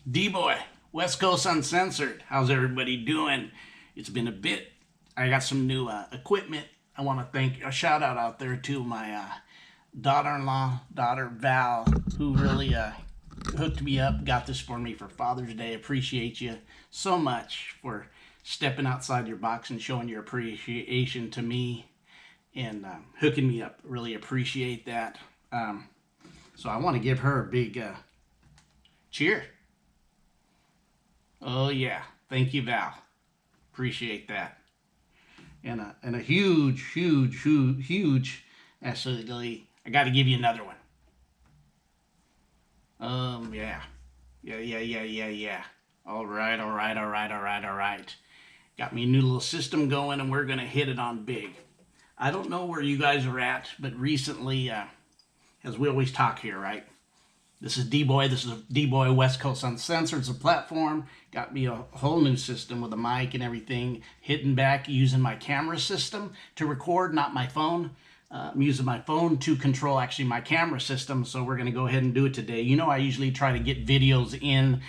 D-Boy, West Coast Uncensored. How's everybody doing? It's been a bit. I got some new equipment. I want to thank a shout out there to my daughter-in-law, daughter Val, who really hooked me up, got this for me for Father's Day. Appreciate you so much for stepping outside your box and showing your appreciation to me and hooking me up. Really appreciate that. So I want to give her a big cheer. Oh yeah, thank you, Val. Appreciate that. And a huge, actually, I got to give you another one. Yeah. All right. Got me a new little system going, and we're going to hit it on big. I don't know where you guys are at, but recently, as we always talk here, right? This is D-Boy. This is D-Boy West Coast Uncensored. It's a platform. Got me a whole new system with a mic and everything. Hitting back using my camera system to record, not my phone. I'm using my phone to control actually my camera system. So we're going to go ahead and do it today. You know, I usually try to get videos in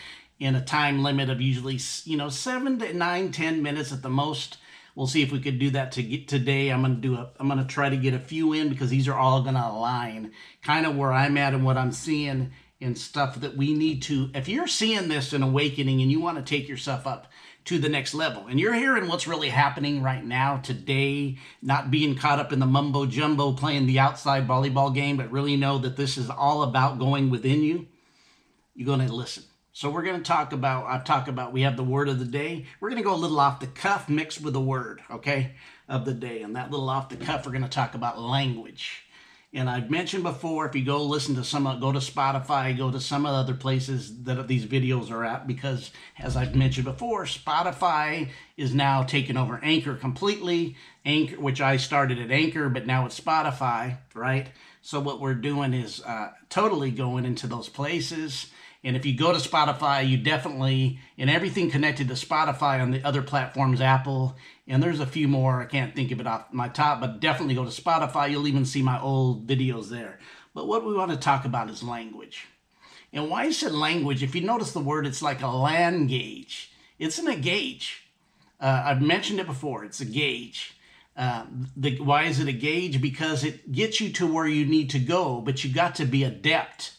a time limit of usually, 7 to 9, 10 minutes at the most. We'll see if we could do that today. I'm gonna try to get a few in because these are all gonna align kind of where I'm at and what I'm seeing and stuff that we need to. If you're seeing this in awakening and you want to take yourself up to the next level and you're hearing what's really happening right now today, not being caught up in the mumbo jumbo playing the outside volleyball game, but really know that this is all about going within you, you're gonna listen. So we're going to talk about, we have the word of the day. We're going to go a little off the cuff mixed with the word, okay, of the day. And that little off the cuff, we're going to talk about language. And I've mentioned before, if you go listen to go to Spotify, go to some other places that these videos are at, because as I've mentioned before, Spotify is now taking over Anchor completely. Anchor, which I started at Anchor, but now it's Spotify, right? So what we're doing is totally going into those places. And if you go to Spotify, you definitely, and everything connected to Spotify on the other platforms, Apple, and there's a few more, I can't think of it off my top, but definitely go to Spotify. You'll even see my old videos there. But what we want to talk about is language. And why I said language, if you notice the word, it's like a land gauge. It's in a gauge. I've mentioned it before. It's a gauge. Why is it a gauge? Because it gets you to where you need to go, but you got to be adept.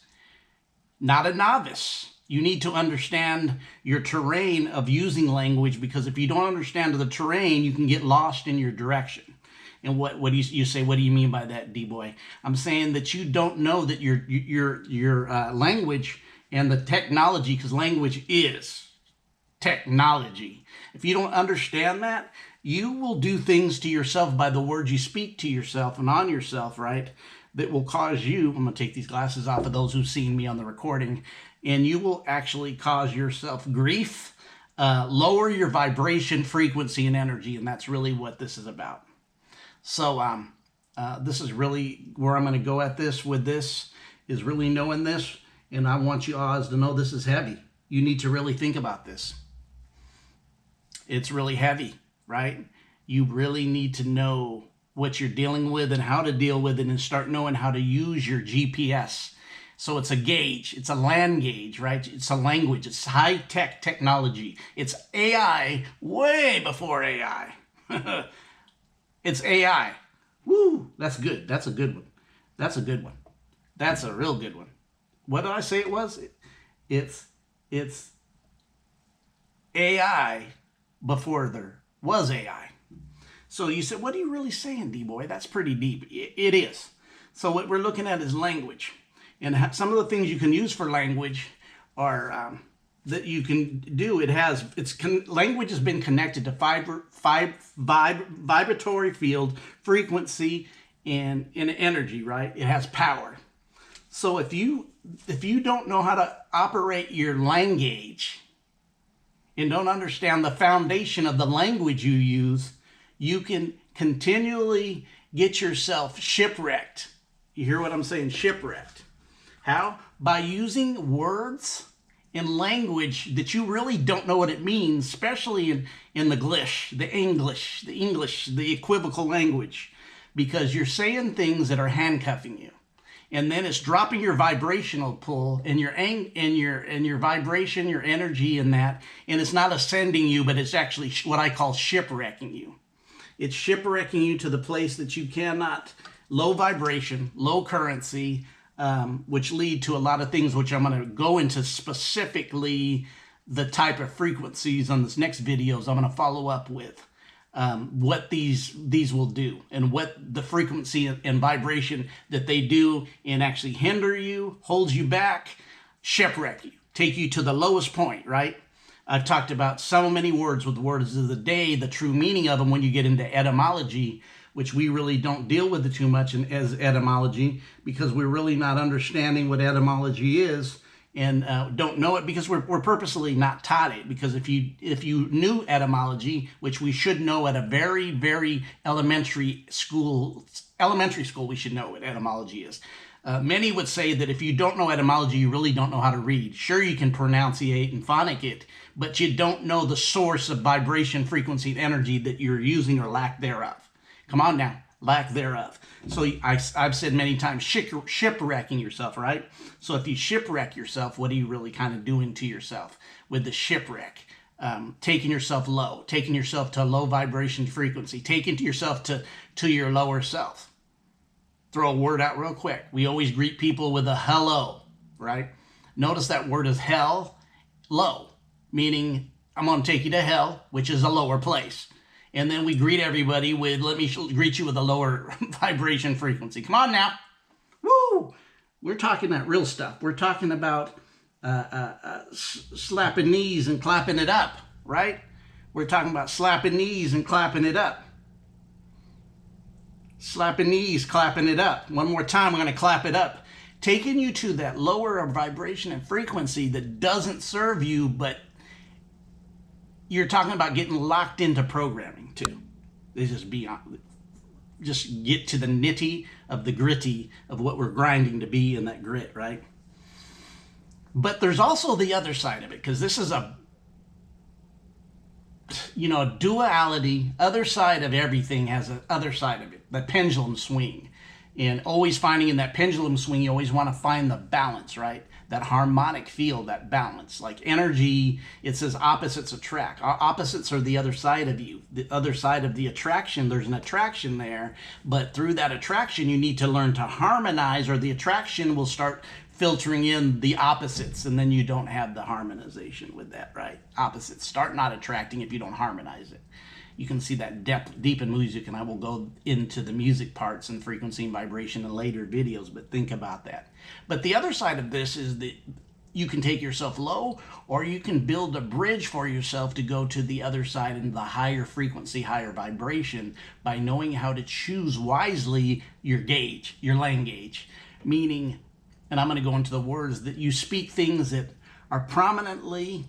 Not a novice. You need to understand your terrain of using language, because if you don't understand the terrain, you can get lost in your direction. And what do you say? What do you mean by that, D-Boy? I'm saying that you don't know that your language and the technology, because language is technology. If you don't understand that, you will do things to yourself by the words you speak to yourself and on yourself, right? That will cause you, I'm going to take these glasses off of those who've seen me on the recording, and you will actually cause yourself grief, lower your vibration, frequency, and energy, and that's really what this is about. So this is really where I'm going to go at this with this, is really knowing this, and I want you all to know this is heavy. You need to really think about this. It's really heavy, right? You really need to know what you're dealing with and how to deal with it, and start knowing how to use your GPS. So it's a gauge. It's a land gauge, right? It's a language. It's high-tech technology. It's AI way before AI. It's AI. Woo, that's good. That's a good one. That's a good one. That's a real good one. What did I say it was? It's AI before there was AI. So you said, what are you really saying, D-Boy? That's pretty deep. It is. So what we're looking at is language. And some of the things you can use for language are that you can do. Language has been connected to vibratory field, frequency, and energy, right? It has power. So if you don't know how to operate your language gauge and don't understand the foundation of the language you use, you can continually get yourself shipwrecked. You hear what I'm saying? Shipwrecked. How? By using words and language that you really don't know what it means, especially in the glish, the English, the equivocal language, because you're saying things that are handcuffing you. and then it's dropping your vibrational pull and your vibration, your energy in that, and it's not ascending you, but it's actually what I call shipwrecking you. It's shipwrecking you to the place that you cannot, low vibration, low currency, which lead to a lot of things, which I'm going to go into specifically the type of frequencies on this next videos I'm going to follow up with. What these will do and what the frequency and vibration that they do and actually hinder you, holds you back, shipwreck you, take you to the lowest point, right? I've talked about so many words with the words of the day, the true meaning of them when you get into etymology, which we really don't deal with it too much as etymology because we're really not understanding what etymology is. And don't know it because we're purposely not taught it. Because if you knew etymology, which we should know at a very, very elementary school, we should know what etymology is. Many would say that if you don't know etymology, you really don't know how to read. Sure, you can pronunciate and phonic it, but you don't know the source of vibration, frequency, and energy that you're using or lack thereof. Come on now. Lack thereof. So I've said many times, shipwrecking yourself, right? So if you shipwreck yourself, what are you really kind of doing to yourself with the shipwreck? Taking yourself low, taking yourself to a low vibration frequency, taking yourself to your lower self. Throw a word out real quick. We always greet people with a hello, right? Notice that word is hell, low, meaning I'm going to take you to hell, which is a lower place. And then we greet everybody with, let me greet you with a lower vibration frequency. Come on now. Woo! We're talking that real stuff. We're talking about slapping knees and clapping it up, right? We're talking about slapping knees and clapping it up. Slapping knees, clapping it up. One more time, we're going to clap it up. Taking you to that lower vibration and frequency that doesn't serve you, but you're talking about getting locked into programming too. They just get to the nitty of the gritty of what we're grinding to be in that grit, right? But there's also the other side of it, because this is a duality. Other side of everything has an other side of it, the pendulum swing. And always finding in that pendulum swing, you always want to find the balance, right? That harmonic field, that balance. Like energy, it says opposites attract. Opposites are the other side of you. The other side of the attraction, there's an attraction there. But through that attraction, you need to learn to harmonize, or the attraction will start filtering in the opposites, and then you don't have the harmonization with that, right? Opposites start not attracting if you don't harmonize it. You can see that deep in music, and I will go into the music parts and frequency and vibration in later videos, but think about that. But the other side of this is that you can take yourself low, or you can build a bridge for yourself to go to the other side and the higher frequency, higher vibration, by knowing how to choose wisely your gauge, your lane gauge. Meaning, and I'm going to go into the words, that you speak things that are prominently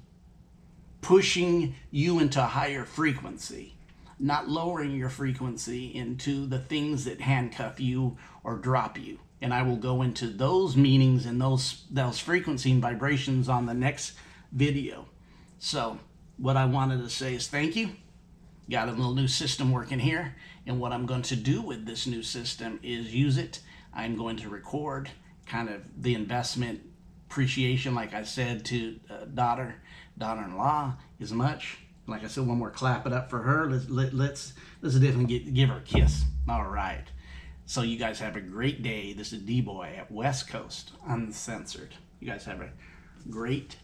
pushing you into a higher frequency, not lowering your frequency into the things that handcuff you or drop you. And I will go into those meanings and those frequency and vibrations on the next video. So what I wanted to say is thank you. Got a little new system working here. And what I'm going to do with this new system is use it. I'm going to record kind of the investment appreciation, like I said to daughter-in-law, as much. Like I said, one more clap it up for her. Let's definitely give her a kiss. All right. So you guys have a great day. This is D-Boy at West Coast Uncensored. You guys have a great